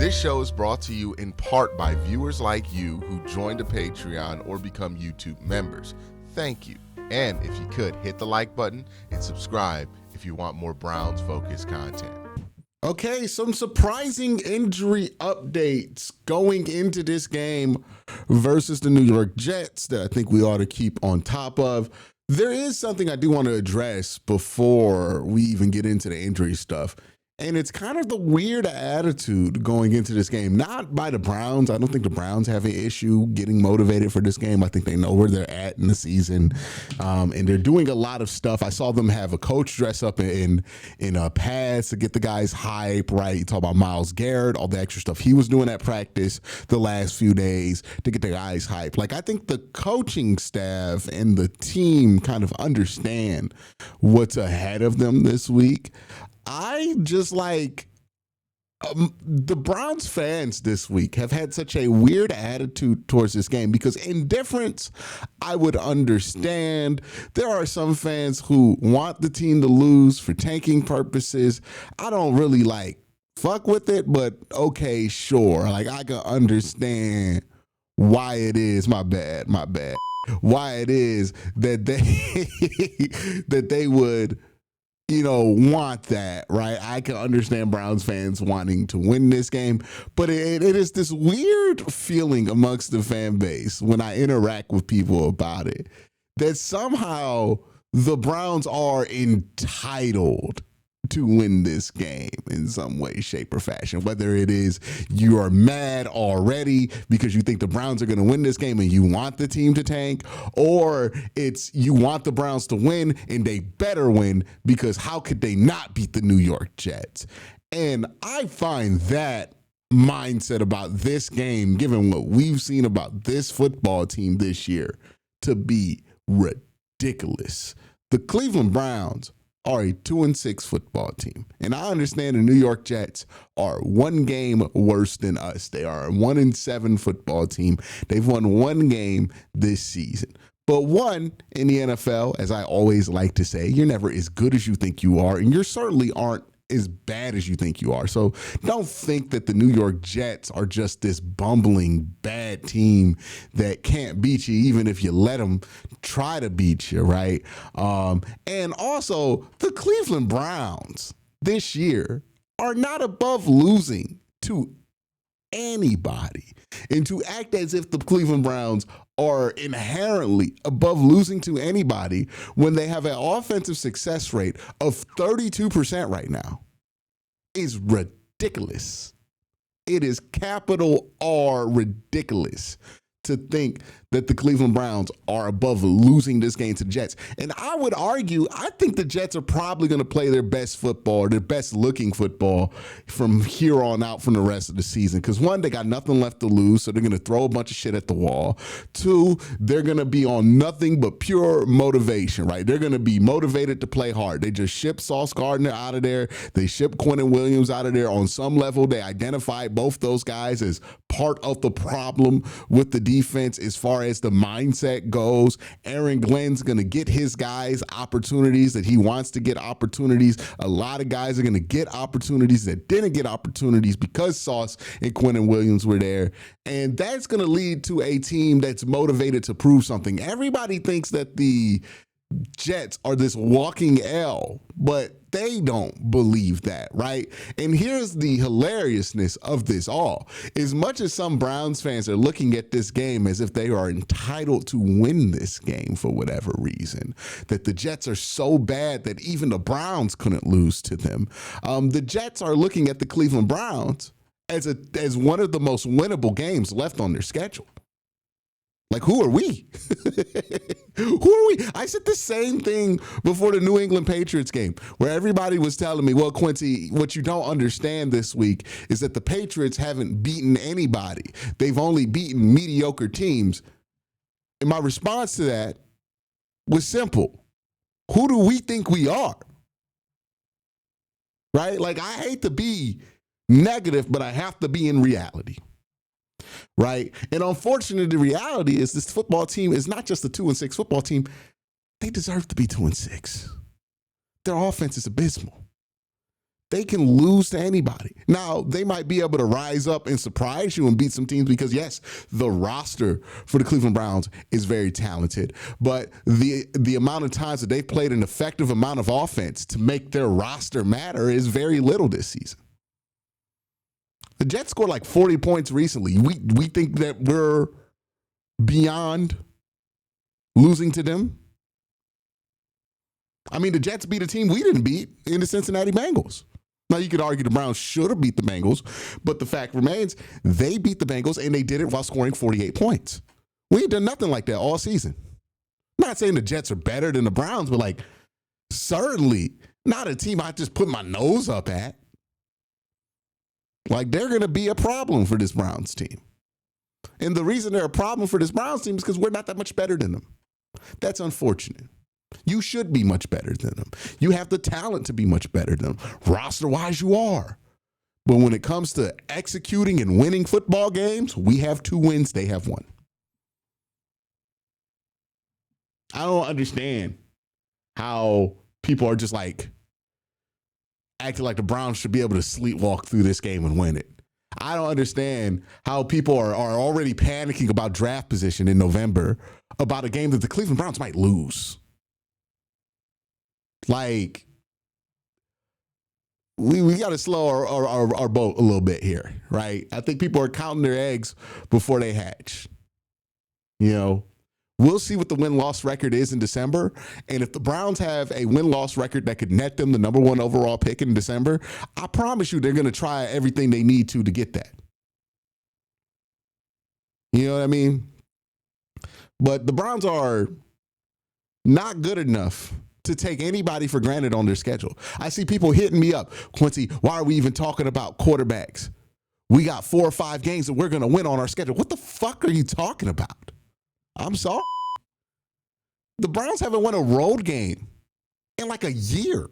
This show is brought to you in part by viewers like you who joined a Patreon or become YouTube members. Thank you. And if you could, hit the like button and subscribe if you want more Browns-focused content. Okay, some surprising injury updates going into this game versus the New York Jets that I think we ought to keep on top of. There is something I do want to address before we even get into the injury stuff. And it's kind of the weird attitude going into this game, not by the Browns. I don't think the Browns have an issue getting motivated for this game. I think they know where they're at in the season, and they're doing a lot of stuff. I saw them have a coach dress up in pads to get the guys hype, right? You talk about Myles Garrett, all the extra stuff he was doing at practice the last few days to get the guys hype. Like, I think the coaching staff and the team kind of understand what's ahead of them this week. I just the Browns fans this week have had such a weird attitude towards this game because indifference, I would understand. There are some fans who want the team to lose for tanking purposes. I don't really fuck with it, but okay, sure. I can understand why it is, my bad, why it is that they would want that, right? I can understand Browns fans wanting to win this game, but it is this weird feeling amongst the fan base when I interact with people about it, that somehow the Browns are entitled to win this game in some way, shape, or fashion. Whether it is you are mad already because you think the Browns are going to win this game and you want the team to tank, or it's you want the Browns to win and they better win because how could they not beat the New York Jets? And I find that mindset about this game, given what we've seen about this football team this year, to be ridiculous. The Cleveland Browns are a 2-6 football team. And I understand the New York Jets are one game worse than us. They are a 1-7 football team. They've won one game this season. But one, in the NFL, as I always like to say, you're never as good as you think you are, and you certainly aren't as bad as you think you are. So don't think that the New York Jets are just this bumbling bad team that can't beat you even if you let them try to beat you, right? And also, the Cleveland Browns this year are not above losing to anybody. And to act as if the Cleveland Browns are inherently above losing to anybody when they have an offensive success rate of 32% right now is ridiculous. It is capital R ridiculous to think that the Cleveland Browns are above losing this game to the Jets. And I would argue, I think the Jets are probably going to play their best football, their best looking football from here on out from the rest of the season. Because one, they got nothing left to lose, so they're going to throw a bunch of shit at the wall. Two, they're going to be on nothing but pure motivation, right? They're going to be motivated to play hard. They just shipped Sauce Gardner out of there. They shipped Quincy Williams out of there. On some level, they identified both those guys as part of the problem with the defense as far as the mindset goes. Aaron Glenn's going to get his guys opportunities that he wants to get opportunities. A lot of guys are going to get opportunities that didn't get opportunities because Sauce and Quincy Williams were there. And that's going to lead to a team that's motivated to prove something. Everybody thinks that the Jets are this walking L, but they don't believe that, right? And here's the hilariousness of this all. As much as some Browns fans are looking at this game as if they are entitled to win this game for whatever reason, that the Jets are so bad that even the Browns couldn't lose to them, the Jets are looking at the Cleveland Browns as one of the most winnable games left on their schedule. Like, who are we? Who are we? I said the same thing before the New England Patriots game, where everybody was telling me, well, Quincy, what you don't understand this week is that the Patriots haven't beaten anybody. They've only beaten mediocre teams. And my response to that was simple. Who do we think we are? Right? Like, I hate to be negative, but I have to be in reality. Right? And unfortunately, the reality is this football team is not just a 2-6 football team. They deserve to be 2-6. Their offense is abysmal. They can lose to anybody. Now, they might be able to rise up and surprise you and beat some teams because, yes, the roster for the Cleveland Browns is very talented. But the amount of times that they've played an effective amount of offense to make their roster matter is very little this season. The Jets scored like 40 points recently. We think that we're beyond losing to them. I mean, the Jets beat a team we didn't beat in the Cincinnati Bengals. Now, you could argue the Browns should have beat the Bengals, but the fact remains they beat the Bengals, and they did it while scoring 48 points. We ain't done nothing like that all season. I'm not saying the Jets are better than the Browns, but, like, certainly not a team I just put my nose up at. Like, they're going to be a problem for this Browns team. And the reason they're a problem for this Browns team is because we're not that much better than them. That's unfortunate. You should be much better than them. You have the talent to be much better than them. Roster-wise, you are. But when it comes to executing and winning football games, we have 2 wins, they have 1. I don't understand how people are just like acting like the Browns should be able to sleepwalk through this game and win it. I don't understand how people are already panicking about draft position in November about a game that the Cleveland Browns might lose. Like, we got to slow our boat a little bit here, right? I think people are counting their eggs before they hatch. You know, we'll see what the win-loss record is in December. And if the Browns have a win-loss record that could net them the number 1 overall pick in December, I promise you they're going to try everything they need to get that. You know what I mean? But the Browns are not good enough to take anybody for granted on their schedule. I see people hitting me up. Quincy, why are we even talking about quarterbacks? We got 4 or 5 games that we're going to win on our schedule. What the fuck are you talking about? I'm sorry. The Browns haven't won a road game in like a year.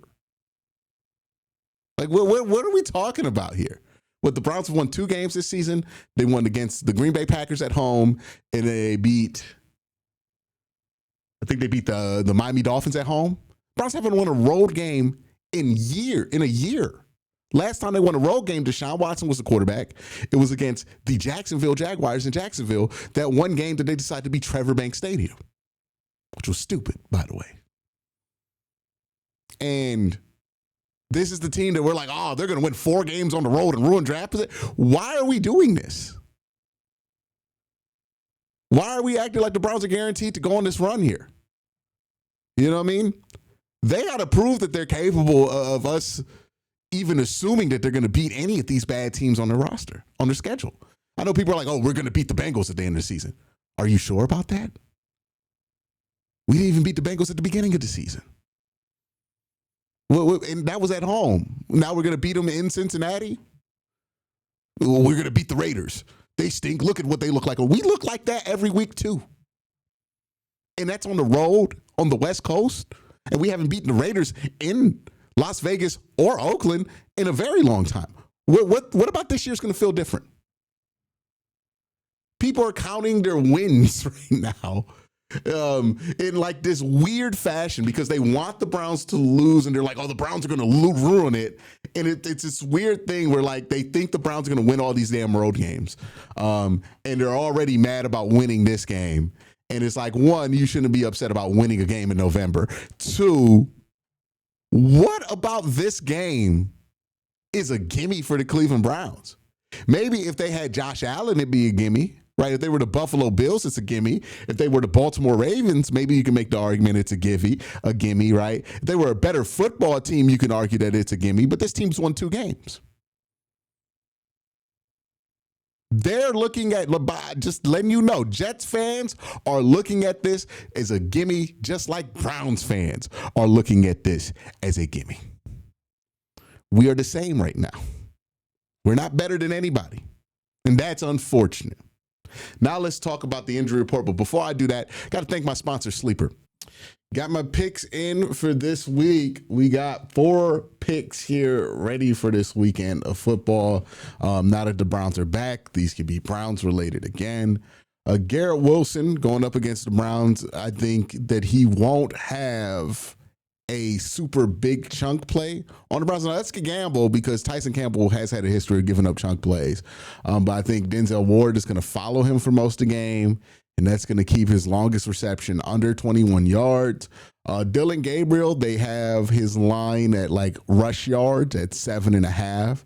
Like, what are we talking about here? But the Browns have won 2 games this season. They won against the Green Bay Packers at home, and they beat the Miami Dolphins at home. Browns haven't won a road game in a year. Last time they won a road game, Deshaun Watson was the quarterback. It was against the Jacksonville Jaguars in Jacksonville, that one game that they decided to be Trevor Banks Stadium, which was stupid, by the way. And this is the team that we're like, oh, they're going to win 4 games on the road and ruin draft position. Why are we doing this? Why are we acting like the Browns are guaranteed to go on this run here? You know what I mean? They got to prove that they're capable of us even assuming that they're going to beat any of these bad teams on their roster, on their schedule. I know people are like, oh, we're going to beat the Bengals at the end of the season. Are you sure about that? We didn't even beat the Bengals at the beginning of the season. Well, and that was at home. Now we're going to beat them in Cincinnati? Well, we're going to beat the Raiders. They stink. Look at what they look like. We look like that every week, too. And that's on the road, on the West Coast. And we haven't beaten the Raiders in Las Vegas or Oakland in a very long time. What about this year's going to feel different? People are counting their wins right now in like this weird fashion because they want the Browns to lose, and they're like, oh, the Browns are going to ruin it. And it's this weird thing where like they think the Browns are going to win all these damn road games. And they're already mad about winning this game. And it's like, 1, you shouldn't be upset about winning a game in November. 2, what about this game is a gimme for the Cleveland Browns? Maybe if they had Josh Allen, it'd be a gimme, right? If they were the Buffalo Bills, it's a gimme. If they were the Baltimore Ravens, maybe you can make the argument it's a gimme, right? If they were a better football team, you can argue that it's a gimme, but this team's won 2 games. They're looking at, just letting you know, Jets fans are looking at this as a gimme, just like Browns fans are looking at this as a gimme. We are the same right now. We're not better than anybody, and that's unfortunate. Now let's talk about the injury report, but before I do that, got to thank my sponsor, Sleeper. Got my picks in for this week. We got 4 picks here ready for this weekend of football. Now that the Browns are back, these could be Browns related again. Garrett Wilson going up against the Browns. I think that he won't have a super big chunk play on the Browns. Now, that's a gamble because Tyson Campbell has had a history of giving up chunk plays. But I think Denzel Ward is going to follow him for most of the game, and that's going to keep his longest reception under 21 yards. Dylan Gabriel, they have his line at like rush yards at 7.5.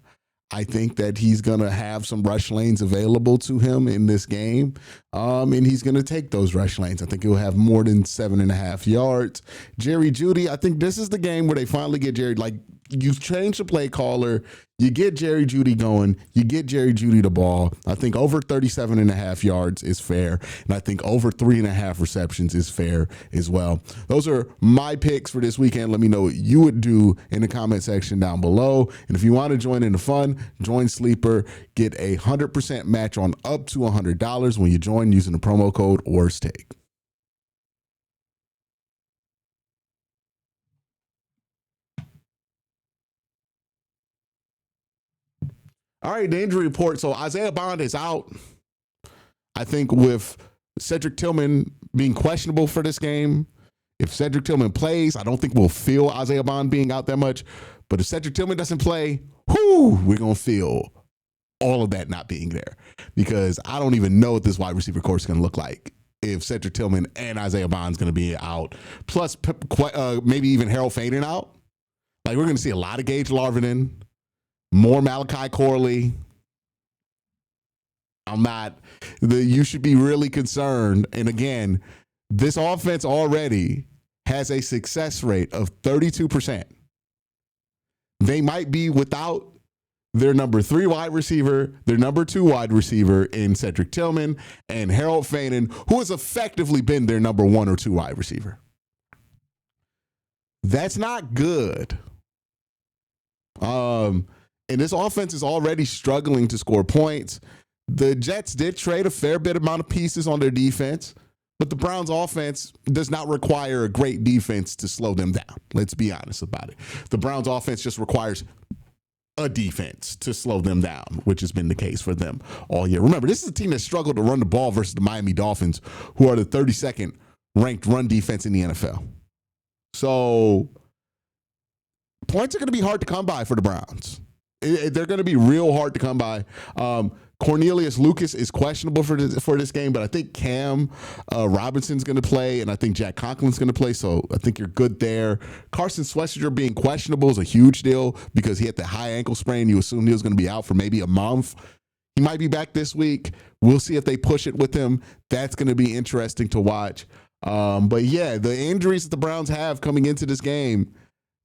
I think that he's going to have some rush lanes available to him in this game, and he's going to take those rush lanes. I think he'll have more than 7.5 yards. Jerry Jeudy, I think this is the game where they finally get Jerry. Like, you change the play caller, you get Jerry Jeudy going, you get Jerry Jeudy the ball. I think over 37.5 yards is fair, and I think over 3.5 receptions is fair as well. Those are my picks for this weekend. Let me know what you would do in the comment section down below. And if you want to join in the fun, join Sleeper. Get a 100% match on up to $100 when you join using the promo code WORSTTAKE. All right, the injury report. So Isaiah Bond is out. I think with Cedric Tillman being questionable for this game, if Cedric Tillman plays, I don't think we'll feel Isaiah Bond being out that much. But if Cedric Tillman doesn't play, we're going to feel all of that not being there. Because I don't even know what this wide receiver course is going to look like if Cedric Tillman and Isaiah Bond's going to be out. Plus, maybe even Harold Faden out. Like, we're going to see a lot of Gage Larvinen. More Malachi Corley. You should be really concerned. And again, this offense already has a success rate of 32%. They might be without their number 3 wide receiver, their number 2 wide receiver in Cedric Tillman, and Harold Faden, who has effectively been their number 1 or 2 wide receiver. That's not good. And this offense is already struggling to score points. The Jets did trade a fair bit amount of pieces on their defense, but the Browns offense does not require a great defense to slow them down. Let's be honest about it. The Browns offense just requires a defense to slow them down, which has been the case for them all year. Remember, this is a team that struggled to run the ball versus the Miami Dolphins, who are the 32nd ranked run defense in the NFL. So points are going to be hard to come by for the Browns. They're going to be real hard to come by. Cornelius Lucas is questionable for this game, but I think Cam Robinson's going to play, and I think Jack Conklin's going to play, so I think you're good there. Carson Schwesinger being questionable is a huge deal because he had the high ankle sprain. You assumed he was going to be out for maybe a month. He might be back this week. We'll see if they push it with him. That's going to be interesting to watch. But yeah, the injuries that the Browns have coming into this game,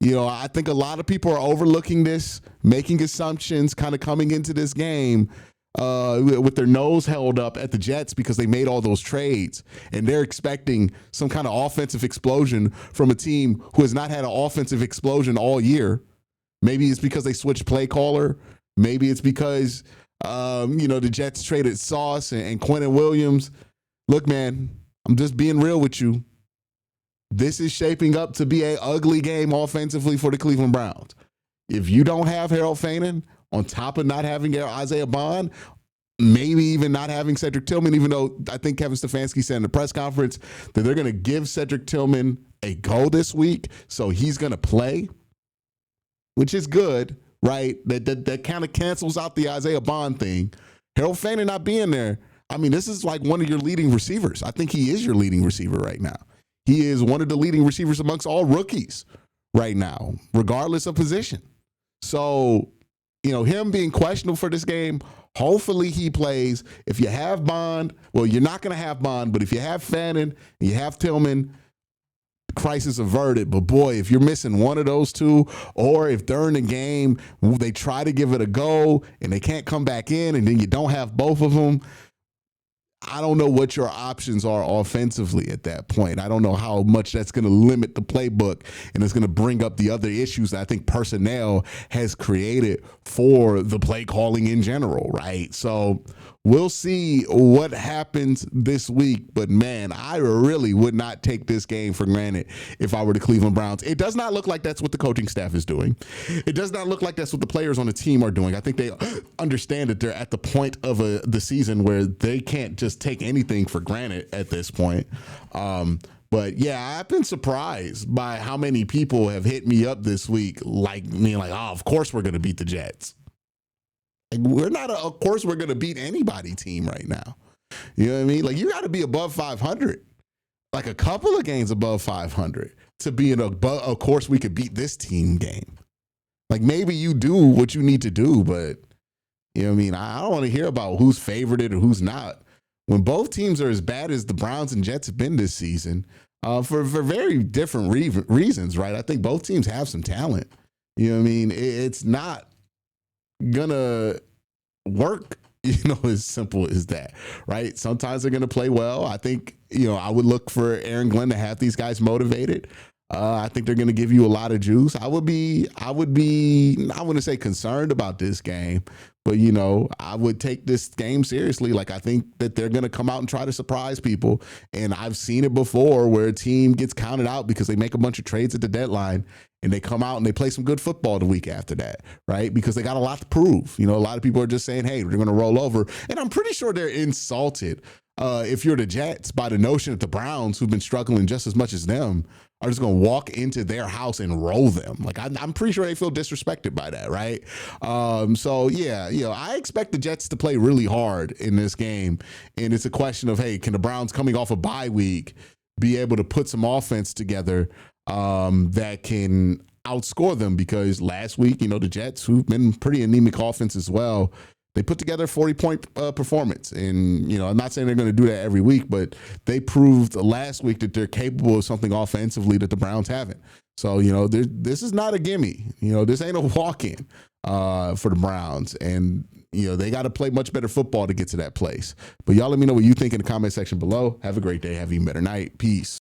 I think a lot of people are overlooking this, making assumptions kind of coming into this game with their nose held up at the Jets because they made all those trades. And they're expecting some kind of offensive explosion from a team who has not had an offensive explosion all year. Maybe it's because they switched play caller. Maybe it's because, the Jets traded Sauce and Quentin Williams. Look, man, I'm just being real with you. This is shaping up to be an ugly game offensively for the Cleveland Browns. If you don't have Harold Faden, on top of not having Isaiah Bond, maybe even not having Cedric Tillman, even though I think Kevin Stefanski said in the press conference that they're going to give Cedric Tillman a go this week, so he's going to play, which is good, right? That kind of cancels out the Isaiah Bond thing. Harold Faden not being there, I mean, this is like one of your leading receivers. I think he is your leading receiver right now. He is one of the leading receivers amongst all rookies right now, regardless of position. So, him being questionable for this game, hopefully he plays. If you have Bond, well, you're not going to have Bond, but if you have Faden and you have Tillman, crisis averted. But boy, if you're missing one of those two, or if during the game they try to give it a go and they can't come back in and then you don't have both of them, I don't know what your options are offensively at that point. I don't know how much that's going to limit the playbook, and it's going to bring up the other issues that I think personnel has created for the play calling in general, right? So we'll see what happens this week, but man, I really would not take this game for granted if I were the Cleveland Browns. It does not look like that's what the coaching staff is doing. It does not look like that's what the players on the team are doing. I think they understand that they're at the point of the season where they can't just take anything for granted at this point. But yeah, I've been surprised by how many people have hit me up this week, like me, like, oh, of course we're going to beat the Jets. Like, we're not of course we're going to beat anybody team right now. You know what I mean? Like, you got to be above 500, like a couple of games above 500 to be in of course we could beat this team game. Like, maybe you do what you need to do, but you know what I mean? I don't want to hear about who's favorited or who's not. When both teams are as bad as the Browns and Jets have been this season, for very different reasons, right? I think both teams have some talent. You know what I mean? It's not gonna work, as simple as that, right? Sometimes they're gonna play well. I think, I would look for Aaron Glenn to have these guys motivated. I think they're going to give you a lot of juice. I wouldn't say concerned about this game, but, I would take this game seriously. Like, I think that they're going to come out and try to surprise people. And I've seen it before where a team gets counted out because they make a bunch of trades at the deadline and they come out and they play some good football the week after that, right? Because they got a lot to prove. A lot of people are just saying, hey, they're going to roll over. And I'm pretty sure they're insulted, if you're the Jets, by the notion that the Browns, who've been struggling just as much as them, are just going to walk into their house and roll them. Like, I'm pretty sure they feel disrespected by that, right? So, yeah, I expect the Jets to play really hard in this game. And it's a question of, hey, can the Browns, coming off a bye week, be able to put some offense together that can outscore them? Because last week, the Jets, who've been pretty anemic offense as well, they put together a 40-point performance. And, I'm not saying they're going to do that every week, but they proved last week that they're capable of something offensively that the Browns haven't. So, this is not a gimme. This ain't a walk-in for the Browns. And, they got to play much better football to get to that place. But y'all let me know what you think in the comment section below. Have a great day. Have a better night. Peace.